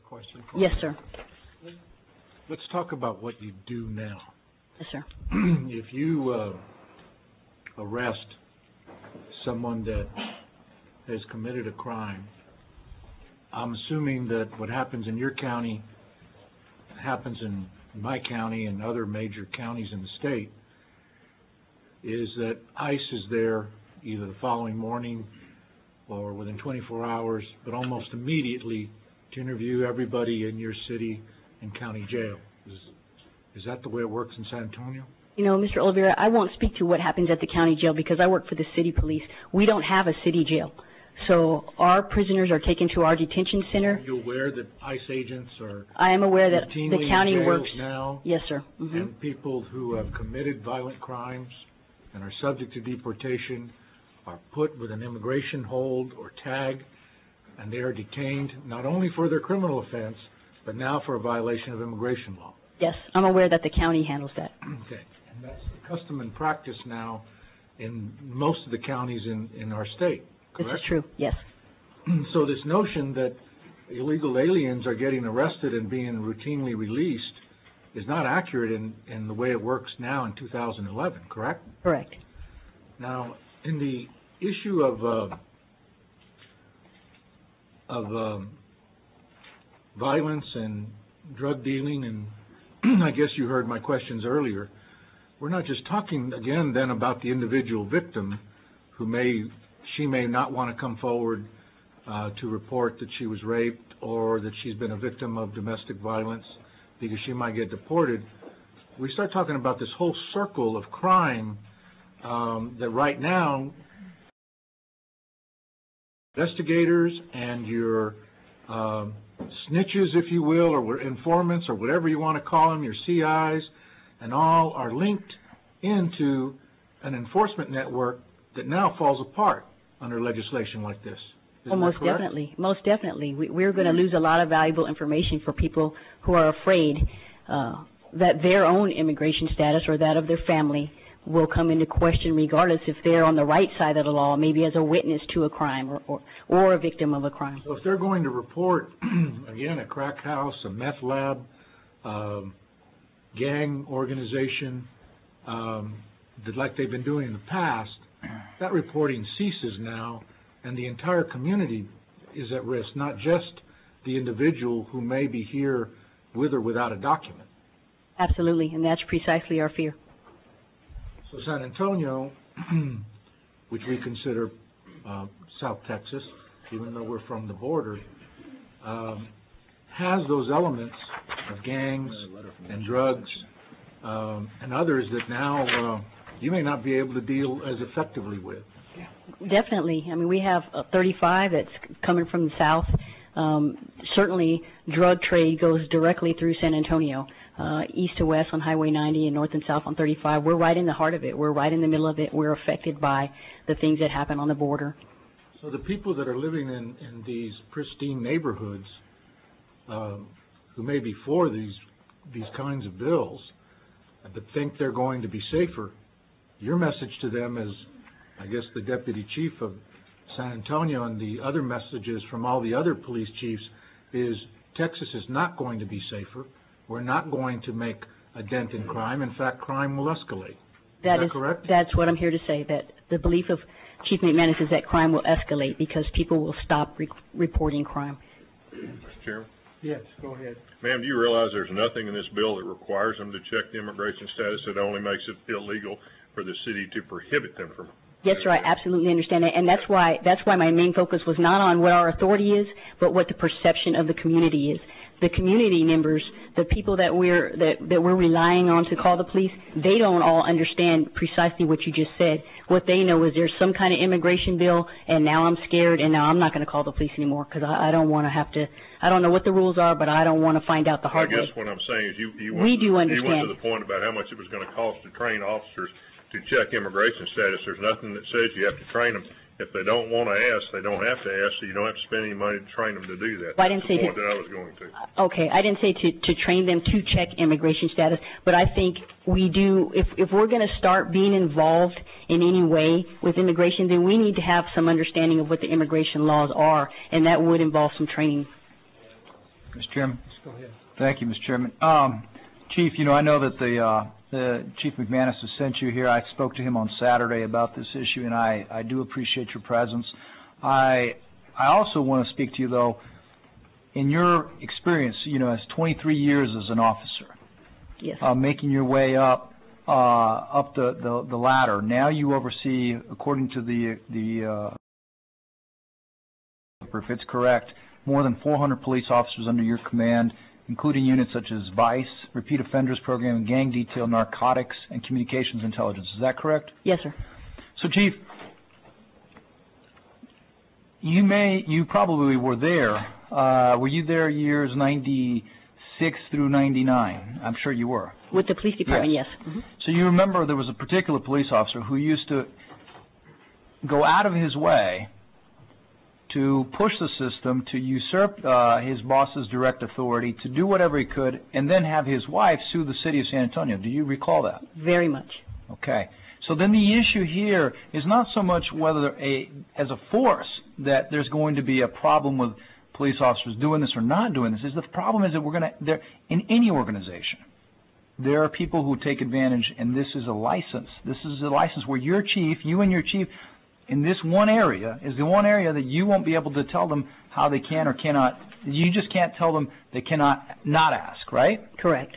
question? Yes, sir. Let's talk about what you do now. Yes, sir. If you arrest someone that has committed a crime, I'm assuming that what happens in your county happens in my county and other major counties in the state, is that ICE is there either the following morning or within 24 hours, but almost immediately to interview everybody in your city and county jail. Is that the way it works in San Antonio? You know, Mr. Oliveira, I won't speak to what happens at the county jail because I work for the city police. We don't have a city jail. So our prisoners are taken to our detention center. Are you aware that ICE agents are I am aware that the county in jails works now? Yes, sir. Mm-hmm. And people who have committed violent crimes and are subject to deportation are put with an immigration hold or tag, and they are detained not only for their criminal offense, but now for a violation of immigration law. Yes, I'm aware that the county handles that. Okay. And that's the custom and practice now in most of the counties in our state, correct? This is true, yes. So this notion that illegal aliens are getting arrested and being routinely released is not accurate in the way it works now in 2011, correct? Correct. Now, in the issue of violence and drug dealing, and I guess you heard my questions earlier, we're not just talking again then about the individual victim who she may not want to come forward to report that she was raped or that she's been a victim of domestic violence because she might get deported. We start talking about this whole circle of crime that right now investigators and your snitches, if you will, or informants, or whatever you want to call them, your CIs, and all are linked into an enforcement network that now falls apart under legislation like this. Oh, most definitely. Most definitely. We're going to lose a lot of valuable information for people who are afraid that their own immigration status or that of their family will come into question regardless if they're on the right side of the law, maybe as a witness to a crime or a victim of a crime. So if they're going to report, again, a crack house, a meth lab, gang organization, like they've been doing in the past, that reporting ceases now, and the entire community is at risk, not just the individual who may be here with or without a document. Absolutely, and that's precisely our fear. So San Antonio, which we consider South Texas, even though we're from the border, has those elements of gangs and drugs and others that now you may not be able to deal as effectively with. Definitely. I mean, we have 35 that's coming from the south. Certainly, drug trade goes directly through San Antonio, east to west on Highway 90 and north and south on 35. We're right in the heart of it. We're right in the middle of it. We're affected by the things that happen on the border. So the people that are living in these pristine neighborhoods who may be for these kinds of bills but think they're going to be safer, your message to them is, I guess, the deputy chief of San Antonio and the other messages from all the other police chiefs is Texas is not going to be safer. We're not going to make a dent in crime. In fact, crime will escalate. Is that correct? That's what I'm here to say, that the belief of Chief McManus is that crime will escalate because people will stop reporting crime. Mr. Chairman? Yes, go ahead. Ma'am, do you realize there's nothing in this bill that requires them to check the immigration status? It only makes it illegal for the city to prohibit them from. Yes, sir, I absolutely understand that, and that's why my main focus was not on what our authority is, but what the perception of the community is. The community members, the people that we're relying on to call the police, they don't all understand precisely what you just said. What they know is there's some kind of immigration bill, and now I'm scared, and now I'm not going to call the police anymore because I don't want to have to. I don't know what the rules are, but I don't want to find out the hard way. I guess what I'm saying is you went to the point about how much it was going to cost to train officers to check immigration status. There's nothing that says you have to train them. If they don't want to ask, they don't have to ask, so you don't have to spend any money to train them to do that. Well, I didn't say That's the point that I was going to. Okay, I didn't say to train them to check immigration status, but I think we do, if we're going to start being involved in any way with immigration, then we need to have some understanding of what the immigration laws are, and that would involve some training. Mr. Chairman. Go ahead. Thank you, Mr. Chairman. Chief, I know that the Chief McManus has sent you here. I spoke to him on Saturday about this issue, and I do appreciate your presence. I also want to speak to you, though, in your experience, as 23 years as an officer, yes, making your way up the ladder. Now you oversee, according to the if it's correct, more than 400 police officers under your command, including units such as VICE, Repeat Offenders Program, Gang Detail, Narcotics, and Communications Intelligence. Is that correct? Yes, sir. So, Chief, you probably were there. Were you there years 96 through 99? I'm sure you were. With the police department, yes. Mm-hmm. So you remember there was a particular police officer who used to go out of his way to push the system, to usurp his boss's direct authority, to do whatever he could, and then have his wife sue the city of San Antonio. Do you recall that? Very much. Okay. So then the issue here is not so much whether as a force that there's going to be a problem with police officers doing this or not doing this. The problem is that in any organization, there are people who take advantage, and this is a license. This is a license where you and your chief, in this one area, is the one area that you won't be able to tell them how they can or cannot. You just can't tell them they cannot not ask, right? Correct.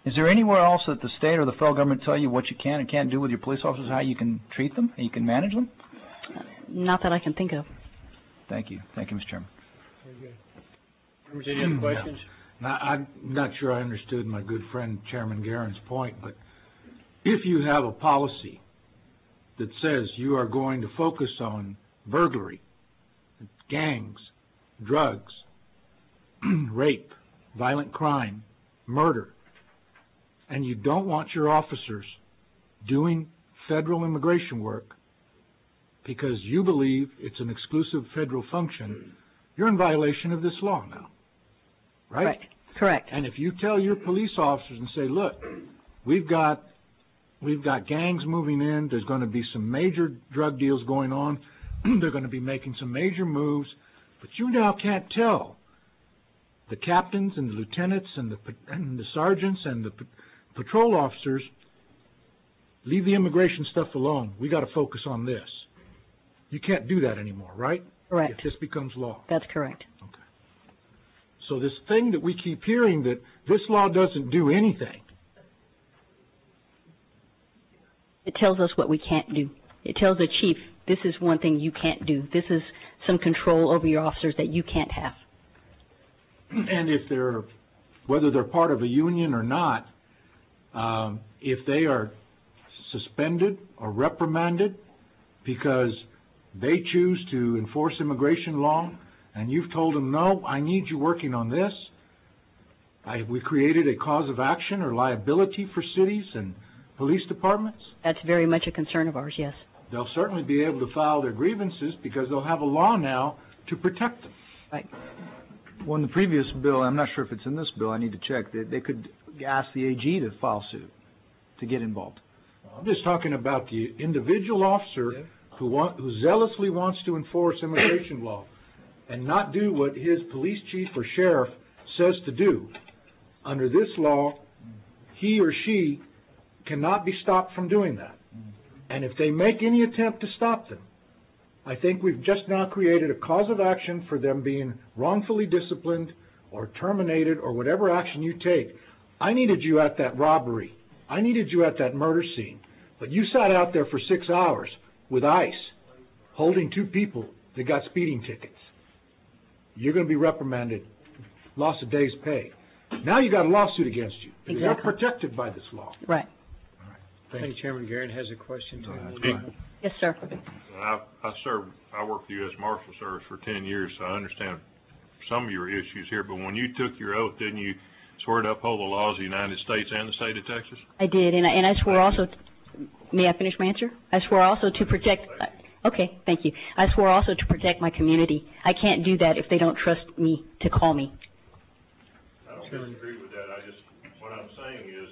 Is there anywhere else that the state or the federal government tell you what you can and can't do with your police officers, how you can treat them, how you can manage them? Not that I can think of. Thank you. Thank you, Mr. Chairman. Very good. Any other questions? Now, I'm not sure I understood my good friend Chairman Geren's point, but if you have a policy that says you are going to focus on burglary, gangs, drugs, rape, violent crime, murder, and you don't want your officers doing federal immigration work because you believe it's an exclusive federal function, you're in violation of this law now, right? Correct. And if you tell your police officers and say, look, we've got gangs moving in. There's going to be some major drug deals going on. They're going to be making some major moves. But you now can't tell the captains and the lieutenants and the sergeants and the patrol officers, leave the immigration stuff alone. We got to focus on this. You can't do that anymore, right? Correct. If this becomes law. That's correct. Okay. So this thing that we keep hearing that this law doesn't do anything. It tells us what we can't do. It tells the chief, this is one thing you can't do. This is some control over your officers that you can't have. And if whether they're part of a union or not, if they are suspended or reprimanded because they choose to enforce immigration law, and you've told them, no, I need you working on this, we created a cause of action or liability for cities and police departments. That's very much a concern of ours, yes. They'll certainly be able to file their grievances because they'll have a law now to protect them. Right. Well, in the previous bill, I'm not sure if it's in this bill, I need to check, they could ask the AG to file suit, to get involved. I'm just talking about the individual officer who zealously wants to enforce immigration law and not do what his police chief or sheriff says to do. Under this law, he or she cannot be stopped from doing that. And if they make any attempt to stop them, I think we've just now created a cause of action for them being wrongfully disciplined or terminated or whatever action you take. I needed you at that robbery. I needed you at that murder scene. But you sat out there for 6 hours with ICE holding 2 people that got speeding tickets. You're going to be reprimanded, loss of day's pay. Now you got a lawsuit against you because you're protected by this law. Right. I think Chairman Geren has a question too. Yes, sir. I worked for the U.S. Marshal Service for 10 years, so I understand some of your issues here. But when you took your oath, didn't you swear to uphold the laws of the United States and the state of Texas? I did, and I swore also. May I finish my answer? I swore also to protect. Okay, thank you. I swore also to protect my community. I can't do that if they don't trust me to call me. I don't disagree with that. What I'm saying is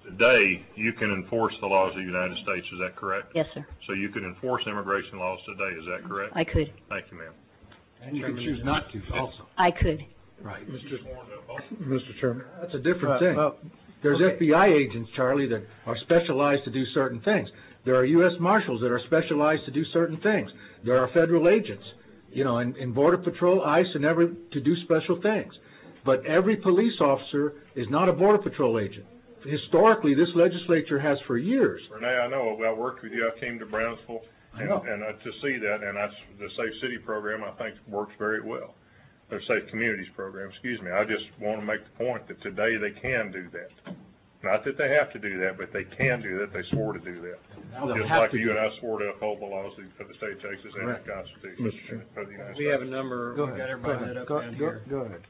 today you can enforce the laws of the United States. Is that correct? Yes, sir. So you can enforce immigration laws today. Is that correct? I could. Thank you, ma'am. And you can choose not to also. I could. Right. Mr. Chairman. That's a different thing. There's FBI agents, Charlie, that are specialized to do certain things. There are U.S. Marshals that are specialized to do certain things. There are federal agents, you know, in Border Patrol, ICE, and to do special things. But every police officer is not a Border Patrol agent. Historically, this legislature has for years. Renee, I know. I worked with you. I came to Brownsville, and to see that, and the Safe City program, I think, works very well. The Safe Communities program, excuse me. I just want to make the point that today they can do that. Not that they have to do that, but they can do that. They swore to do that. Just like you and I swore to uphold the laws of the state of Texas and the Constitution of the United States. We have a number. Go ahead. We got everybody up down here. Go ahead.